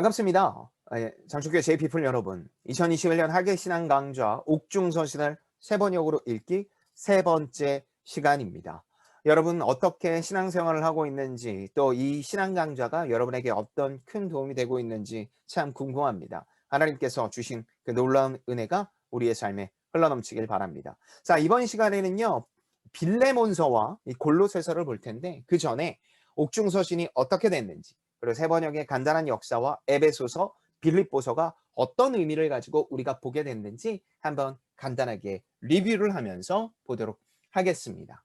반갑습니다. 장충교회 JP풀 여러분, 2021년 학예신앙 강좌 옥중서신을 세 번역으로 읽기 세 번째 시간입니다. 여러분 어떻게 신앙생활을 하고 있는지, 또 이 신앙 강좌가 여러분에게 어떤 큰 도움이 되고 있는지 참 궁금합니다. 하나님께서 주신 그 놀라운 은혜가 우리의 삶에 흘러넘치길 바랍니다. 자, 이번 시간에는요, 빌레몬서와 이 골로새서를 볼 텐데, 그 전에 옥중서신이 어떻게 됐는지, 그리고 세 번역의 간단한 역사와 에베소서, 빌립보서가 어떤 의미를 가지고 우리가 보게 됐는지 한번 간단하게 리뷰를 하면서 보도록 하겠습니다.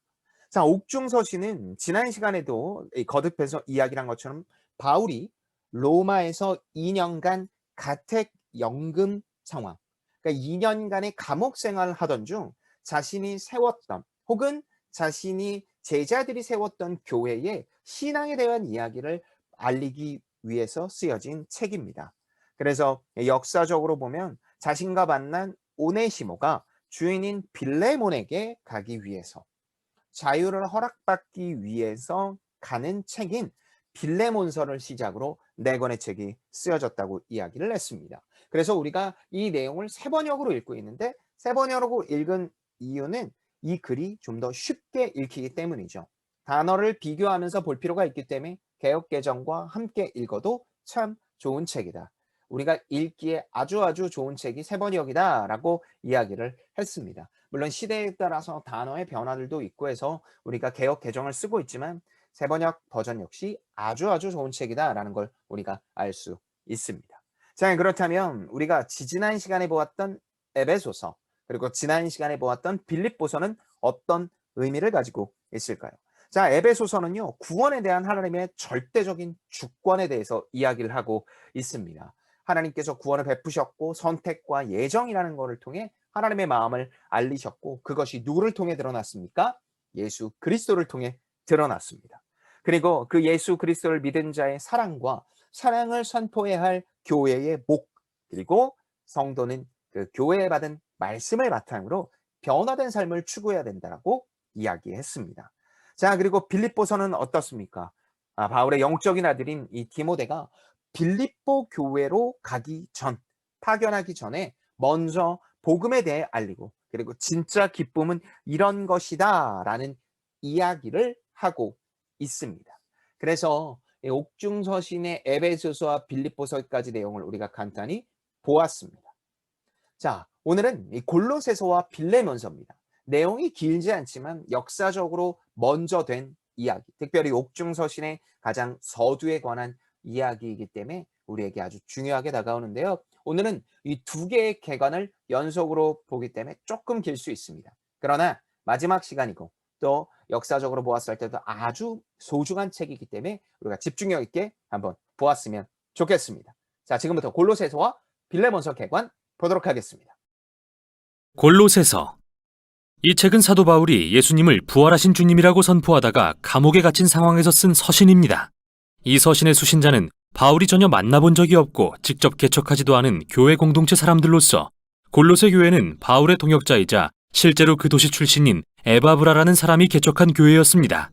자, 옥중서신은 지난 시간에도 거듭해서 이야기를 한 것처럼 바울이 로마에서 2년간 가택연금 상황, 그러니까 2년간의 감옥 생활을 하던 중 자신이 세웠던, 혹은 자신이 제자들이 세웠던 교회의 신앙에 대한 이야기를 알리기 위해서 쓰여진 책입니다. 그래서 역사적으로 보면 자신과 만난 오네시모가 주인인 빌레몬에게 가기 위해서, 자유를 허락받기 위해서 가는 책인 빌레몬서를 시작으로 네 권의 책이 쓰여졌다고 이야기를 했습니다. 그래서 우리가 이 내용을 세 번역으로 읽고 있는데, 세 번역으로 읽은 이유는 이 글이 좀 더 쉽게 읽히기 때문이죠. 단어를 비교하면서 볼 필요가 있기 때문에 개역개정과 함께 읽어도 참 좋은 책이다, 우리가 읽기에 아주 좋은 책이 세 번역이다 라고 이야기를 했습니다. 물론 시대에 따라서 단어의 변화들도 있고 해서 우리가 개역개정을 쓰고 있지만 세 번역 버전 역시 아주 좋은 책이다 라는 걸 우리가 알 수 있습니다. 자, 그렇다면 우리가 지난 시간에 보았던 에베소서, 그리고 지난 시간에 보았던 빌립보서는 어떤 의미를 가지고 있을까요? 자, 에베소서는요, 구원에 대한 하나님의 절대적인 주권에 대해서 이야기를 하고 있습니다. 하나님께서 구원을 베푸셨고 선택과 예정이라는 것을 통해 하나님의 마음을 알리셨고, 그것이 누구를 통해 드러났습니까? 예수 그리스도를 통해 드러났습니다. 그리고 그 예수 그리스도를 믿은 자의 사랑과 사랑을 선포해야 할 교회의 목, 그리고 성도는 그 교회에 받은 말씀을 바탕으로 변화된 삶을 추구해야 된다고 이야기했습니다. 자, 그리고 빌립보서는 어떻습니까? 바울의 영적인 아들인 이 디모데가 빌립보 교회로 가기 전, 파견하기 전에 먼저 복음에 대해 알리고, 그리고 진짜 기쁨은 이런 것이다 라는 이야기를 하고 있습니다. 그래서 옥중서신의 에베소서와 빌립보서까지 내용을 우리가 간단히 보았습니다. 자, 오늘은 이 골로새서와 빌레몬서입니다. 내용이 길지 않지만 역사적으로 먼저 된 이야기, 특별히 옥중서신의 가장 서두에 관한 이야기이기 때문에 우리에게 아주 중요하게 다가오는데요. 오늘은 이 두 개의 개관을 연속으로 보기 때문에 조금 길 수 있습니다. 그러나 마지막 시간이고 또 역사적으로 보았을 때도 아주 소중한 책이기 때문에 우리가 집중력 있게 한번 보았으면 좋겠습니다. 자, 지금부터 골로새서와 빌레몬서 개관 보도록 하겠습니다. 골로새서. 이 책은 사도 바울이 예수님을 부활하신 주님이라고 선포하다가 감옥에 갇힌 상황에서 쓴 서신입니다. 이 서신의 수신자는 바울이 전혀 만나본 적이 없고 직접 개척하지도 않은 교회 공동체 사람들로서, 골로새 교회는 바울의 동역자이자 실제로 그 도시 출신인 에바브라라는 사람이 개척한 교회였습니다.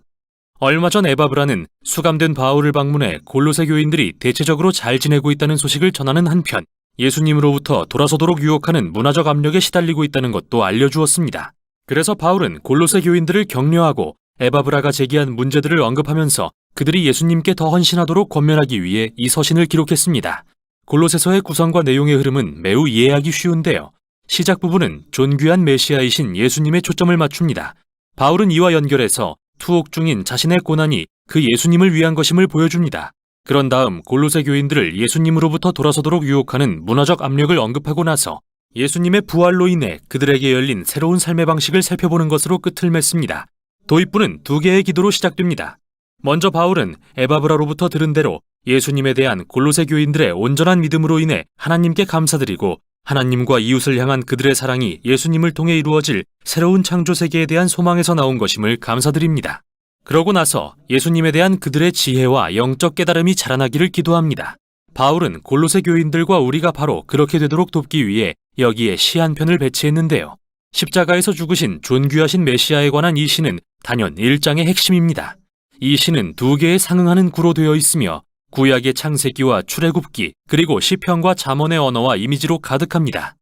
얼마 전 에바브라는 수감된 바울을 방문해 골로새 교인들이 대체적으로 잘 지내고 있다는 소식을 전하는 한편, 예수님으로부터 돌아서도록 유혹하는 문화적 압력에 시달리고 있다는 것도 알려주었습니다. 그래서 바울은 골로새 교인들을 격려하고 에바브라가 제기한 문제들을 언급하면서 그들이 예수님께 더 헌신하도록 권면하기 위해 이 서신을 기록했습니다. 골로새서의 구성과 내용의 흐름은 매우 이해하기 쉬운데요. 시작 부분은 존귀한 메시아이신 예수님에 초점을 맞춥니다. 바울은 이와 연결해서 투옥 중인 자신의 고난이 그 예수님을 위한 것임을 보여줍니다. 그런 다음 골로새 교인들을 예수님으로부터 돌아서도록 유혹하는 문화적 압력을 언급하고 나서 예수님의 부활로 인해 그들에게 열린 새로운 삶의 방식을 살펴보는 것으로 끝을 맺습니다. 도입부는 두 개의 기도로 시작됩니다. 먼저 바울은 에바브라로부터 들은 대로 예수님에 대한 골로새 교인들의 온전한 믿음으로 인해 하나님께 감사드리고, 하나님과 이웃을 향한 그들의 사랑이 예수님을 통해 이루어질 새로운 창조 세계에 대한 소망에서 나온 것임을 감사드립니다. 그러고 나서 예수님에 대한 그들의 지혜와 영적 깨달음이 자라나기를 기도합니다. 바울은 골로새 교인들과 우리가 바로 그렇게 되도록 돕기 위해 여기에 시 한 편을 배치했는데요. 십자가에서 죽으신 존귀하신 메시아에 관한 이 시는 단연 1장의 핵심입니다. 이 시는 두 개의 상응하는 구로 되어 있으며 구약의 창세기와 출애굽기, 그리고 시편과 잠언의 언어와 이미지로 가득합니다.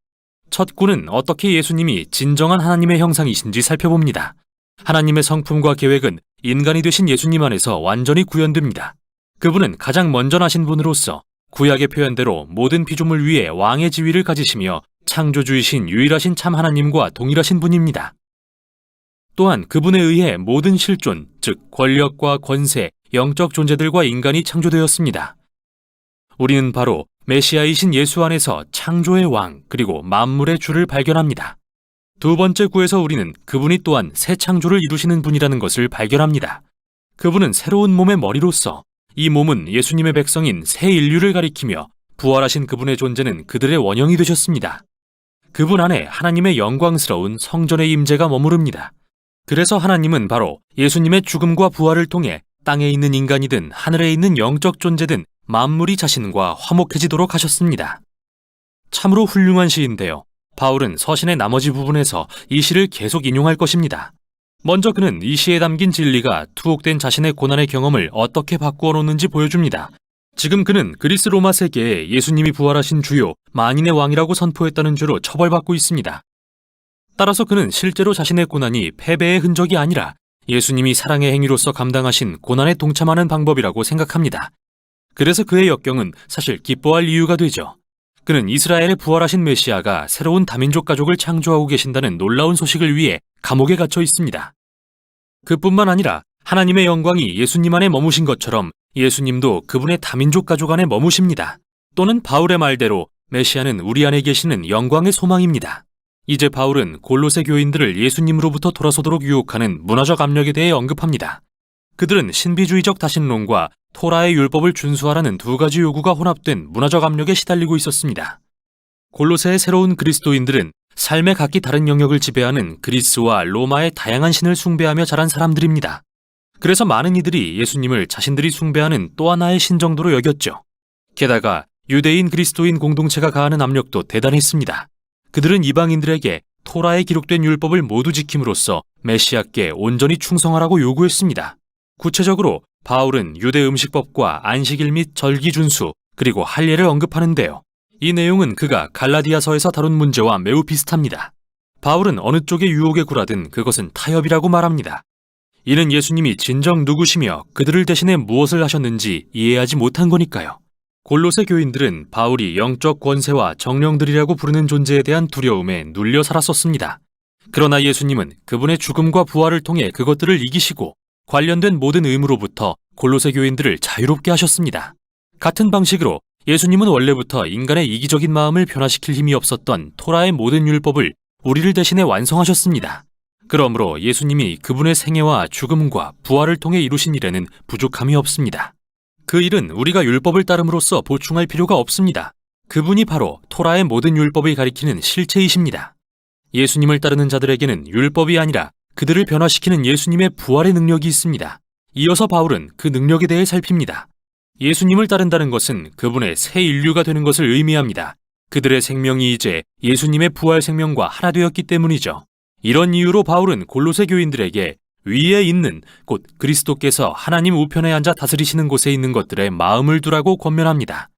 첫 구는 어떻게 예수님이 진정한 하나님의 형상이신지 살펴봅니다. 하나님의 성품과 계획은 인간이 되신 예수님 안에서 완전히 구현됩니다. 그분은 가장 먼저 나신 분으로서 구약의 표현대로 모든 피조물 위에 왕의 지위를 가지시며 창조주이신 유일하신 참 하나님과 동일하신 분입니다. 또한 그분에 의해 모든 실존, 즉 권력과 권세, 영적 존재들과 인간이 창조되었습니다. 우리는 바로 메시아이신 예수 안에서 창조의 왕, 그리고 만물의 주를 발견합니다. 두 번째 구에서 우리는 그분이 또한 새 창조를 이루시는 분이라는 것을 발견합니다. 그분은 새로운 몸의 머리로서 이 몸은 예수님의 백성인 새 인류를 가리키며 부활하신 그분의 존재는 그들의 원형이 되셨습니다. 그분 안에 하나님의 영광스러운 성전의 임재가 머무릅니다. 그래서 하나님은 바로 예수님의 죽음과 부활을 통해 땅에 있는 인간이든 하늘에 있는 영적 존재든 만물이 자신과 화목해지도록 하셨습니다. 참으로 훌륭한 시인데요. 바울은 서신의 나머지 부분에서 이 시를 계속 인용할 것입니다. 먼저 그는 이 시에 담긴 진리가 투옥된 자신의 고난의 경험을 어떻게 바꾸어 놓는지 보여줍니다. 지금 그는 그리스 로마 세계에 예수님이 부활하신 주요 만인의 왕이라고 선포했다는 죄로 처벌받고 있습니다. 따라서 그는 실제로 자신의 고난이 패배의 흔적이 아니라 예수님이 사랑의 행위로서 감당하신 고난에 동참하는 방법이라고 생각합니다. 그래서 그의 역경은 사실 기뻐할 이유가 되죠. 그는 이스라엘의 부활하신 메시아가 새로운 다민족 가족을 창조하고 계신다는 놀라운 소식을 위해 감옥에 갇혀 있습니다. 그뿐만 아니라 하나님의 영광이 예수님 안에 머무신 것처럼 예수님도 그분의 다민족 가족 안에 머무십니다. 또는 바울의 말대로 메시아는 우리 안에 계시는 영광의 소망입니다. 이제 바울은 골로새 교인들을 예수님으로부터 돌아서도록 유혹하는 문화적 압력에 대해 언급합니다. 그들은 신비주의적 다신론과 토라의 율법을 준수하라는 두 가지 요구가 혼합된 문화적 압력에 시달리고 있었습니다. 골로새의 새로운 그리스도인들은 삶의 각기 다른 영역을 지배하는 그리스와 로마의 다양한 신을 숭배하며 자란 사람들입니다. 그래서 많은 이들이 예수님을 자신들이 숭배하는 또 하나의 신 정도로 여겼죠. 게다가 유대인 그리스도인 공동체가 가하는 압력도 대단했습니다. 그들은 이방인들에게 토라에 기록된 율법을 모두 지킴으로써 메시아께 온전히 충성하라고 요구했습니다. 구체적으로 바울은 유대 음식법과 안식일 및 절기 준수, 그리고 할례를 언급하는데요. 이 내용은 그가 갈라디아서에서 다룬 문제와 매우 비슷합니다. 바울은 어느 쪽의 유혹에 굴하든 그것은 타협이라고 말합니다. 이는 예수님이 진정 누구시며 그들을 대신해 무엇을 하셨는지 이해하지 못한 거니까요. 골로새 교인들은 바울이 영적 권세와 정령들이라고 부르는 존재에 대한 두려움에 눌려 살았었습니다. 그러나 예수님은 그분의 죽음과 부활을 통해 그것들을 이기시고 관련된 모든 의무로부터 골로새 교인들을 자유롭게 하셨습니다. 같은 방식으로 예수님은 원래부터 인간의 이기적인 마음을 변화시킬 힘이 없었던 토라의 모든 율법을 우리를 대신해 완성하셨습니다. 그러므로 예수님이 그분의 생애와 죽음과 부활을 통해 이루신 일에는 부족함이 없습니다. 그 일은 우리가 율법을 따름으로써 보충할 필요가 없습니다. 그분이 바로 토라의 모든 율법을 가리키는 실체이십니다. 예수님을 따르는 자들에게는 율법이 아니라 그들을 변화시키는 예수님의 부활의 능력이 있습니다. 이어서 바울은 그 능력에 대해 살핍니다. 예수님을 따른다는 것은 그분의 새 인류가 되는 것을 의미합니다. 그들의 생명이 이제 예수님의 부활 생명과 하나 되었기 때문이죠. 이런 이유로 바울은 골로새 교인들에게 위에 있는 곧 그리스도께서 하나님 우편에 앉아 다스리시는 곳에 있는 것들에 마음을 두라고 권면합니다.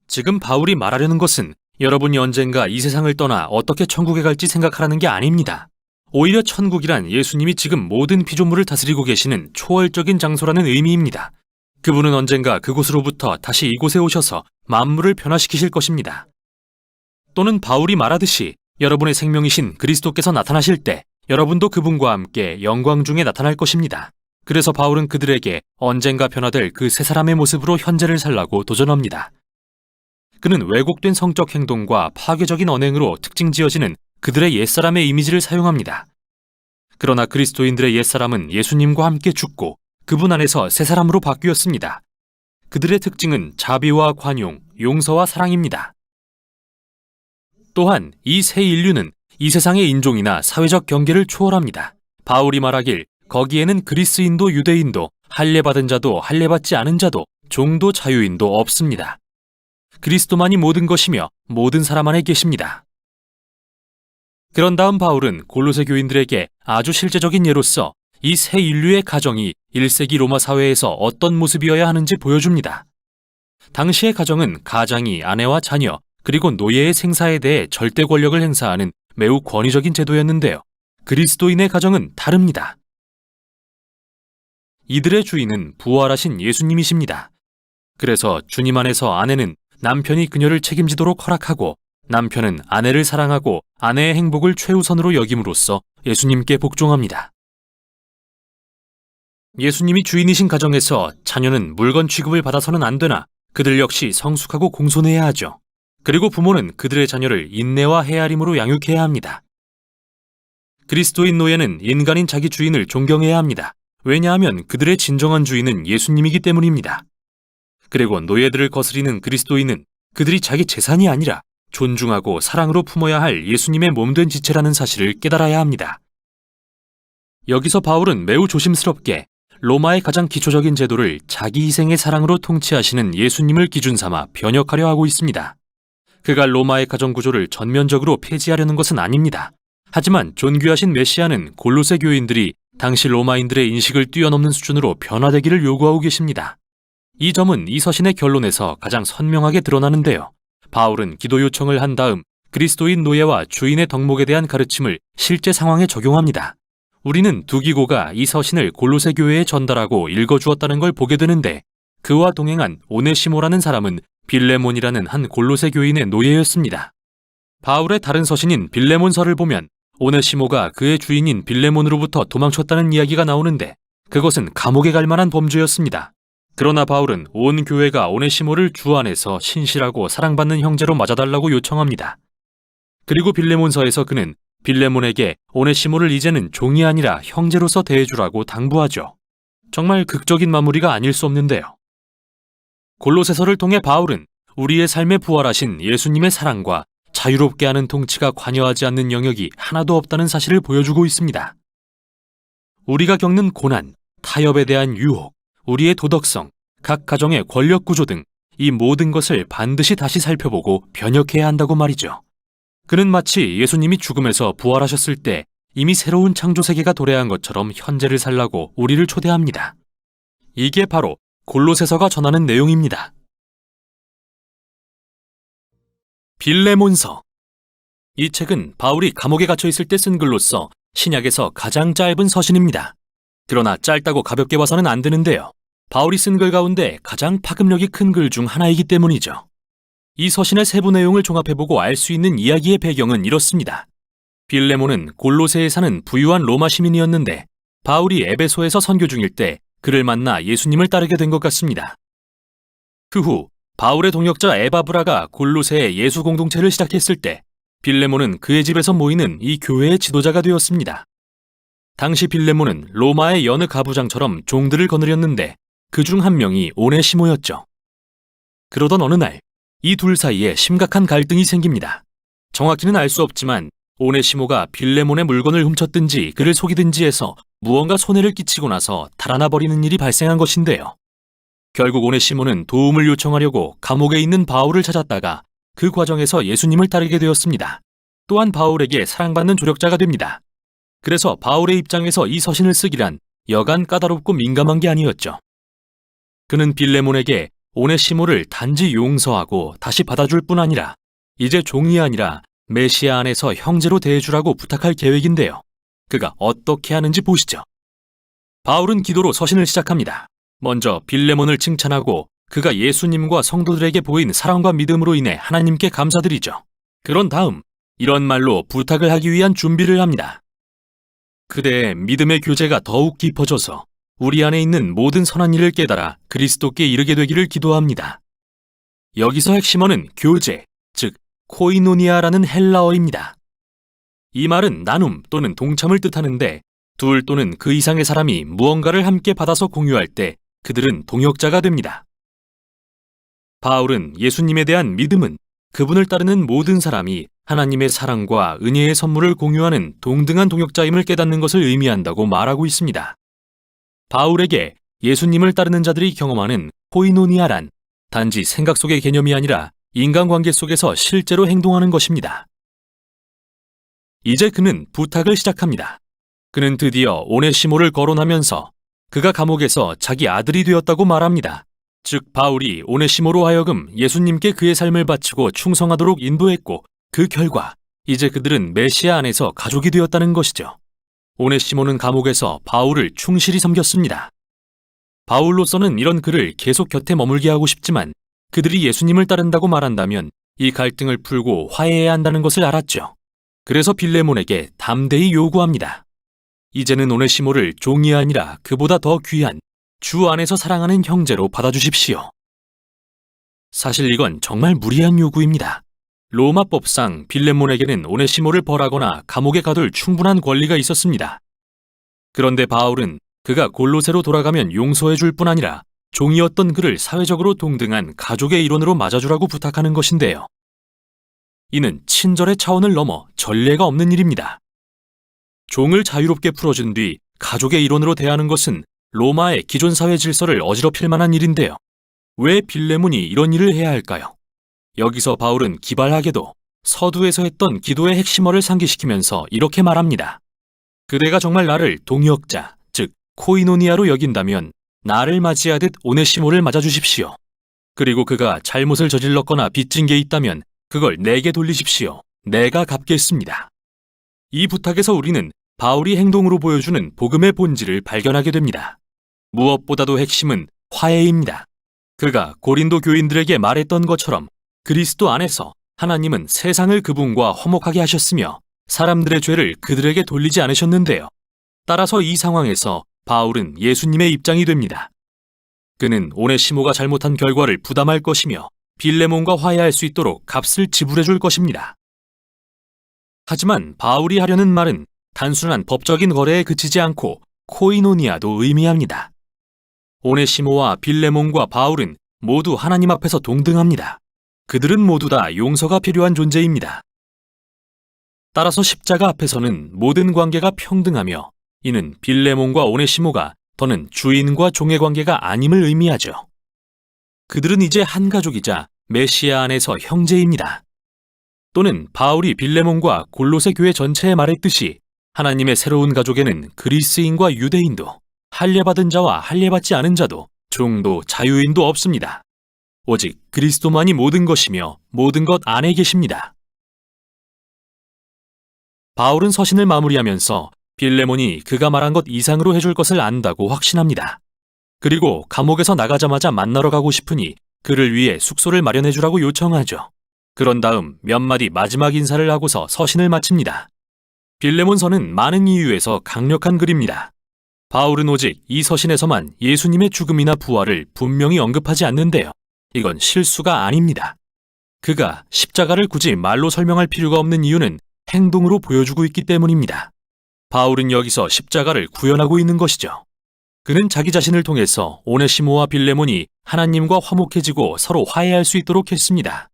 지금 바울이 말하려는 것은 여러분이 언젠가 이 세상을 떠나 어떻게 천국에 갈지 생각하라는 게 아닙니다. 오히려 천국이란 예수님이 지금 모든 피조물을 다스리고 계시는 초월적인 장소라는 의미입니다. 그분은 언젠가 그곳으로부터 다시 이곳에 오셔서 만물을 변화시키실 것입니다. 또는 바울이 말하듯이 여러분의 생명이신 그리스도께서 나타나실 때 여러분도 그분과 함께 영광 중에 나타날 것입니다. 그래서 바울은 그들에게 언젠가 변화될 그 세 사람의 모습으로 현재를 살라고 도전합니다. 그는 왜곡된 성적 행동과 파괴적인 언행으로 특징지어지는 그들의 옛사람의 이미지를 사용합니다. 그러나 그리스도인들의 옛사람은 예수님과 함께 죽고 그분 안에서 새 사람으로 바뀌었습니다. 그들의 특징은 자비와 관용, 용서와 사랑입니다. 또한 이 새 인류는 이 세상의 인종이나 사회적 경계를 초월합니다. 바울이 말하길 거기에는 그리스인도 유대인도 할례받은 자도 할례받지 않은 자도 종도 자유인도 없습니다. 그리스도만이 모든 것이며 모든 사람 안에 계십니다. 그런 다음 바울은 골로새 교인들에게 아주 실제적인 예로서 이 새 인류의 가정이 1세기 로마 사회에서 어떤 모습이어야 하는지 보여줍니다. 당시의 가정은 가장이 아내와 자녀, 그리고 노예의 생사에 대해 절대 권력을 행사하는 매우 권위적인 제도였는데요. 그리스도인의 가정은 다릅니다. 이들의 주인은 부활하신 예수님이십니다. 그래서 주님 안에서 아내는 남편이 그녀를 책임지도록 허락하고 남편은 아내를 사랑하고 아내의 행복을 최우선으로 여김으로써 예수님께 복종합니다. 예수님이 주인이신 가정에서 자녀는 물건 취급을 받아서는 안 되나 그들 역시 성숙하고 공손해야 하죠. 그리고 부모는 그들의 자녀를 인내와 헤아림으로 양육해야 합니다. 그리스도인 노예는 인간인 자기 주인을 존경해야 합니다. 왜냐하면 그들의 진정한 주인은 예수님이기 때문입니다. 그리고 노예들을 거스리는 그리스도인은 그들이 자기 재산이 아니라 존중하고 사랑으로 품어야 할 예수님의 몸된 지체라는 사실을 깨달아야 합니다. 여기서 바울은 매우 조심스럽게 로마의 가장 기초적인 제도를 자기 희생의 사랑으로 통치하시는 예수님을 기준 삼아 변혁하려 하고 있습니다. 그가 로마의 가정 구조를 전면적으로 폐지하려는 것은 아닙니다. 하지만 존귀하신 메시아는 골로새 교인들이 당시 로마인들의 인식을 뛰어넘는 수준으로 변화되기를 요구하고 계십니다. 이 점은 이 서신의 결론에서 가장 선명하게 드러나는데요. 바울은 기도 요청을 한 다음 그리스도인 노예와 주인의 덕목에 대한 가르침을 실제 상황에 적용합니다. 우리는 두기고가 이 서신을 골로새 교회에 전달하고 읽어주었다는 걸 보게 되는데 그와 동행한 오네시모라는 사람은 빌레몬이라는 한 골로새 교인의 노예였습니다. 바울의 다른 서신인 빌레몬서를 보면 오네시모가 그의 주인인 빌레몬으로부터 도망쳤다는 이야기가 나오는데 그것은 감옥에 갈 만한 범죄였습니다. 그러나 바울은 온 교회가 오네시모를 주 안에서 신실하고 사랑받는 형제로 맞아달라고 요청합니다. 그리고 빌레몬서에서 그는 빌레몬에게 오네시모를 이제는 종이 아니라 형제로서 대해주라고 당부하죠. 정말 극적인 마무리가 아닐 수 없는데요. 골로새서를 통해 바울은 우리의 삶에 부활하신 예수님의 사랑과 자유롭게 하는 통치가 관여하지 않는 영역이 하나도 없다는 사실을 보여주고 있습니다. 우리가 겪는 고난, 타협에 대한 유혹, 우리의 도덕성, 각 가정의 권력 구조 등 이 모든 것을 반드시 다시 살펴보고 변혁해야 한다고 말이죠. 그는 마치 예수님이 죽음에서 부활하셨을 때 이미 새로운 창조 세계가 도래한 것처럼 현재를 살라고 우리를 초대합니다. 이게 바로 골로새서가 전하는 내용입니다. 빌레몬서. 이 책은 바울이 감옥에 갇혀 있을 때 쓴 글로서 신약에서 가장 짧은 서신입니다. 그러나 짧다고 가볍게 봐서는 안 되는데요. 바울이 쓴 글 가운데 가장 파급력이 큰 글 중 하나이기 때문이죠. 이 서신의 세부 내용을 종합해보고 알 수 있는 이야기의 배경은 이렇습니다. 빌레몬은 골로새에 사는 부유한 로마 시민이었는데 바울이 에베소에서 선교 중일 때 그를 만나 예수님을 따르게 된 것 같습니다. 그 후 바울의 동역자 에바브라가 골로새에 예수 공동체를 시작했을 때 빌레몬은 그의 집에서 모이는 이 교회의 지도자가 되었습니다. 당시 빌레몬은 로마의 여느 가부장처럼 종들을 거느렸는데 그중 한 명이 오네시모였죠. 그러던 어느 날 이 둘 사이에 심각한 갈등이 생깁니다. 정확히는 알 수 없지만 오네시모가 빌레몬의 물건을 훔쳤든지 그를 속이든지 해서 무언가 손해를 끼치고 나서 달아나 버리는 일이 발생한 것인데요. 결국 오네시모는 도움을 요청하려고 감옥에 있는 바울을 찾았다가 그 과정에서 예수님을 따르게 되었습니다. 또한 바울에게 사랑받는 조력자가 됩니다. 그래서 바울의 입장에서 이 서신을 쓰기란 여간 까다롭고 민감한 게 아니었죠. 그는 빌레몬에게 오네시모를 단지 용서하고 다시 받아줄 뿐 아니라 이제 종이 아니라 메시아 안에서 형제로 대해주라고 부탁할 계획인데요. 그가 어떻게 하는지 보시죠. 바울은 기도로 서신을 시작합니다. 먼저 빌레몬을 칭찬하고 그가 예수님과 성도들에게 보인 사랑과 믿음으로 인해 하나님께 감사드리죠. 그런 다음 이런 말로 부탁을 하기 위한 준비를 합니다. 그대의 믿음의 교제가 더욱 깊어져서 우리 안에 있는 모든 선한 일을 깨달아 그리스도께 이르게 되기를 기도합니다. 여기서 핵심어는 교제, 즉 코이노니아라는 헬라어입니다. 이 말은 나눔 또는 동참을 뜻하는데 둘 또는 그 이상의 사람이 무언가를 함께 받아서 공유할 때 그들은 동역자가 됩니다. 바울은 예수님에 대한 믿음은 그분을 따르는 모든 사람이 하나님의 사랑과 은혜의 선물을 공유하는 동등한 동역자임을 깨닫는 것을 의미한다고 말하고 있습니다. 바울에게 예수님을 따르는 자들이 경험하는 코이노니아란 단지 생각 속의 개념이 아니라 인간관계 속에서 실제로 행동하는 것입니다. 이제 그는 부탁을 시작합니다. 그는 드디어 오네시모를 거론하면서 그가 감옥에서 자기 아들이 되었다고 말합니다. 즉 바울이 오네시모로 하여금 예수님께 그의 삶을 바치고 충성하도록 인도했고 그 결과 이제 그들은 메시아 안에서 가족이 되었다는 것이죠. 오네시모는 감옥에서 바울을 충실히 섬겼습니다. 바울로서는 이런 그를 계속 곁에 머물게 하고 싶지만 그들이 예수님을 따른다고 말한다면 이 갈등을 풀고 화해해야 한다는 것을 알았죠. 그래서 빌레몬에게 담대히 요구합니다. 이제는 오네시모를 종이 아니라 그보다 더 귀한 주 안에서 사랑하는 형제로 받아주십시오. 사실 이건 정말 무리한 요구입니다. 로마법상 빌레몬에게는 오네시모를 벌하거나 감옥에 가둘 충분한 권리가 있었습니다. 그런데 바울은 그가 골로새로 돌아가면 용서해 줄 뿐 아니라 종이었던 그를 사회적으로 동등한 가족의 일원으로 맞아주라고 부탁하는 것인데요. 이는 친절의 차원을 넘어 전례가 없는 일입니다. 종을 자유롭게 풀어준 뒤 가족의 일원으로 대하는 것은 로마의 기존 사회 질서를 어지럽힐 만한 일인데요. 왜 빌레몬이 이런 일을 해야 할까요? 여기서 바울은 기발하게도 서두에서 했던 기도의 핵심어를 상기시키면서 이렇게 말합니다. 그대가 정말 나를 동역자, 즉 코이노니아로 여긴다면 나를 맞이하듯 오네시모를 맞아주십시오. 그리고 그가 잘못을 저질렀거나 빚진 게 있다면 그걸 내게 돌리십시오. 내가 갚겠습니다. 이 부탁에서 우리는 바울이 행동으로 보여주는 복음의 본질을 발견하게 됩니다. 무엇보다도 핵심은 화해입니다. 그가 고린도 교인들에게 말했던 것처럼 그리스도 안에서 하나님은 세상을 그분과 화목하게 하셨으며 사람들의 죄를 그들에게 돌리지 않으셨는데요. 따라서 이 상황에서 바울은 예수님의 입장이 됩니다. 그는 오네시모가 잘못한 결과를 부담할 것이며 빌레몬과 화해할 수 있도록 값을 지불해 줄 것입니다. 하지만 바울이 하려는 말은 단순한 법적인 거래에 그치지 않고 코이노니아도 의미합니다. 오네시모와 빌레몬과 바울은 모두 하나님 앞에서 동등합니다. 그들은 모두 다 용서가 필요한 존재입니다. 따라서 십자가 앞에서는 모든 관계가 평등하며 이는 빌레몬과 오네시모가 더는 주인과 종의 관계가 아님을 의미하죠. 그들은 이제 한 가족이자 메시아 안에서 형제입니다. 또는 바울이 빌레몬과 골로새 교회 전체에 말했듯이 하나님의 새로운 가족에는 그리스인과 유대인도 할례받은 자와 할례받지 않은 자도 종도 자유인도 없습니다. 오직 그리스도만이 모든 것이며 모든 것 안에 계십니다. 바울은 서신을 마무리하면서 빌레몬이 그가 말한 것 이상으로 해줄 것을 안다고 확신합니다. 그리고 감옥에서 나가자마자 만나러 가고 싶으니 그를 위해 숙소를 마련해 주라고 요청하죠. 그런 다음 몇 마디 마지막 인사를 하고서 서신을 마칩니다. 빌레몬서는 많은 이유에서 강력한 글입니다. 바울은 오직 이 서신에서만 예수님의 죽음이나 부활을 분명히 언급하지 않는데요. 이건 실수가 아닙니다. 그가 십자가를 굳이 말로 설명할 필요가 없는 이유는 행동으로 보여주고 있기 때문입니다. 바울은 여기서 십자가를 구현하고 있는 것이죠. 그는 자기 자신을 통해서 오네시모와 빌레몬이 하나님과 화목해지고 서로 화해할 수 있도록 했습니다.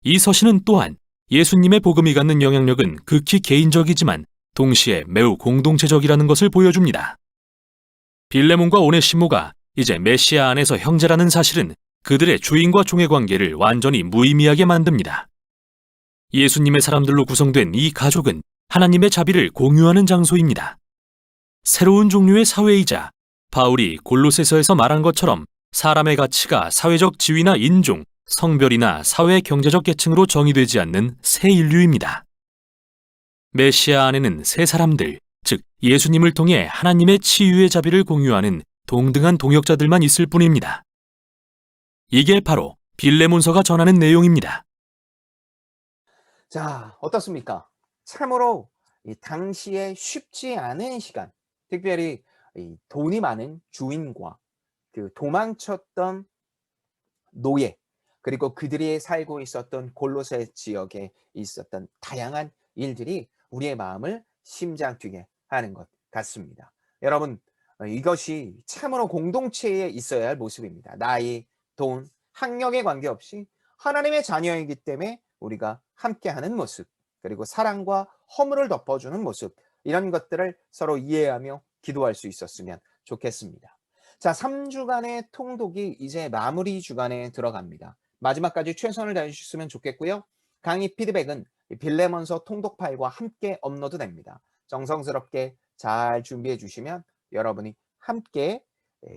이 서신은 또한 예수님의 복음이 갖는 영향력은 극히 개인적이지만 동시에 매우 공동체적이라는 것을 보여줍니다. 빌레몬과 오네시모가 이제 메시아 안에서 형제라는 사실은 그들의 주인과 종의 관계를 완전히 무의미하게 만듭니다. 예수님의 사람들로 구성된 이 가족은 하나님의 자비를 공유하는 장소입니다. 새로운 종류의 사회이자 바울이 골로새서에서 말한 것처럼 사람의 가치가 사회적 지위나 인종, 성별이나 사회 경제적 계층으로 정의되지 않는 새 인류입니다. 메시아 안에는 새 사람들, 즉 예수님을 통해 하나님의 치유의 자비를 공유하는 동등한 동역자들만 있을 뿐입니다. 이게 바로 빌레몬서가 전하는 내용입니다. 자, 어떻습니까? 참으로 이 당시에 쉽지 않은 시간, 특별히 이 돈이 많은 주인과 그 도망쳤던 노예, 그리고 그들이 살고 있었던 골로새 지역에 있었던 다양한 일들이 우리의 마음을 심장 뛰게 하는 것 같습니다. 여러분, 이것이 참으로 공동체에 있어야 할 모습입니다. 나이, 돈, 학력에 관계없이 하나님의 자녀이기 때문에 우리가 함께하는 모습, 그리고 사랑과 허물을 덮어주는 모습, 이런 것들을 서로 이해하며 기도할 수 있었으면 좋겠습니다. 자, 3주간의 통독이 이제 마무리 주간에 들어갑니다. 마지막까지 최선을 다해주셨으면 좋겠고요. 강의 피드백은 빌레몬서 통독 파일과 함께 업로드됩니다. 정성스럽게 잘 준비해 주시면 여러분이 함께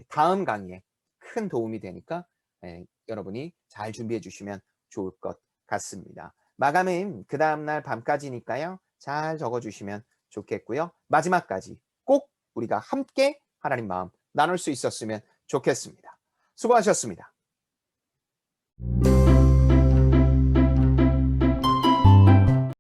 다음 강의에 큰 도움이 되니까 여러분이 잘 준비해 주시면 좋을 것 같습니다. 마감은 그 다음날 밤까지니까요. 잘 적어주시면 좋겠고요. 마지막까지 꼭 우리가 함께 하나님 마음 나눌 수 있었으면 좋겠습니다. 수고하셨습니다.